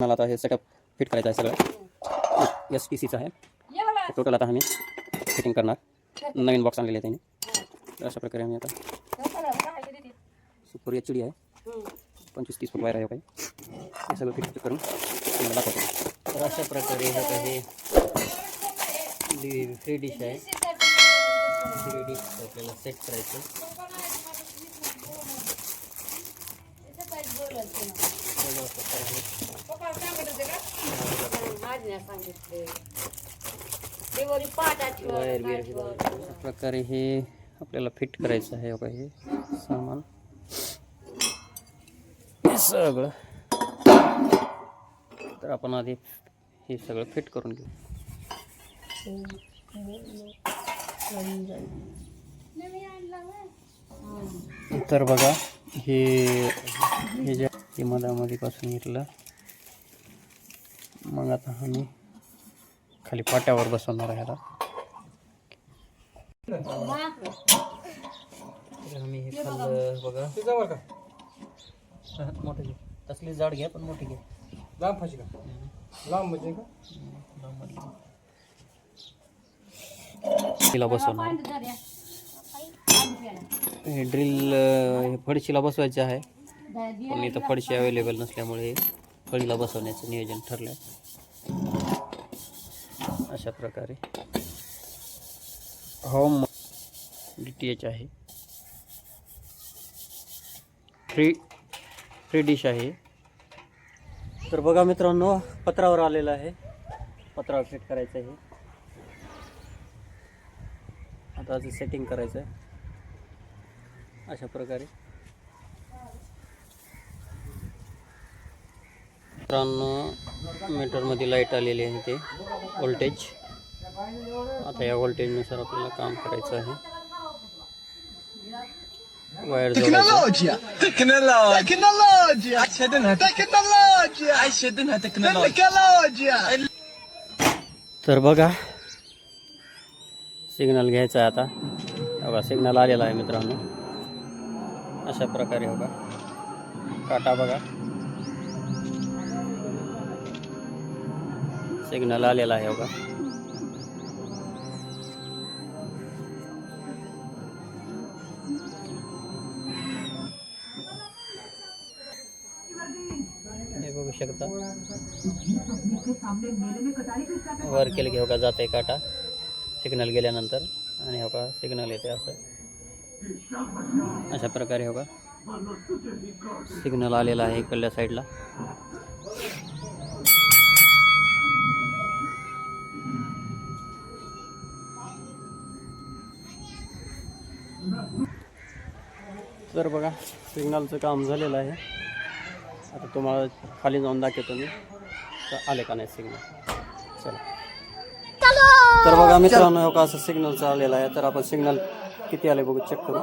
मला आता हे सेटअप फिट करायचं आहे सगळं STCचं आहे. टोटल आता आम्ही फिटिंग करणार. नवीन बॉक्स आणलेले त्याने. तर अशा प्रकारे आम्ही आता सुपर HD आहे 25-30 फूट वायर आहे काही हे सगळं फिट करून तुम्हाला दाखवतो. तर अशा प्रकारे हे काही फ्री डिश आहे. फ्री डिश आपल्याला सेट करायचं. प्रकारे हे आपल्याला फिट करायचं आहे बघा हे सामान हे सगळं. तर आपण आधी हे सगळं फिट करून घेऊ. तर बघा हे जे मधामध्ये पासून घेतलं. मग आता आम्ही खाली पाट्यावर बसवणार आहे. आता आम्ही हे खाल्लं बघा. मोठे घे तसली जाड घ्या पण मोठी घ्या. लांब फाशी का लांब म्हणजे का तिला बसवणार हे ड्रिल हे फडशीला बसवायचे आहे पण इथं फडशी अवेलेबल नसल्यामुळे फळीला बसवण्याचं नियोजन ठरलं आहे. अशा प्रकारे होम DTH आहे. फ्री डिश आहे. तर बघा मित्रांनो पत्रावर आलेलं आहे. पत्रावर फिट करायचं आहे. आता सेटिंग करायचं आहे अशा प्रकारे. मित्रांनो मीटरमध्ये लाईट आलेली आहे ते व्होल्टेज. आता या व्होल्टेजनुसार आपल्याला काम करायचं आहे. वायर तर बघा सिग्नल घ्यायचा आहे आता. बघा सिग्नल आलेला आहे मित्रांनो अशा प्रकारे. बघा काटा बघा सिग्नल आलेला आहे. बघा हे बघू शकता वर केलं की बघा जाते काटा सिग्नल गेल्यानंतर आणि हो का सिग्नल येते असं अशा प्रकारे. हो का सिग्नल आलेला आहे इकडल्या साईडला. तर बघा सिग्नलचं काम झालेलं आहे. आता तुम्हाला खाली जाऊन दाखवतो मी तर आले का नाही सिग्नल. चला तर बघा मित्रांनो हो का असं सिग्नलचं आलेलं आहे. तर आपण सिग्नल किती आले बघू चेक करू.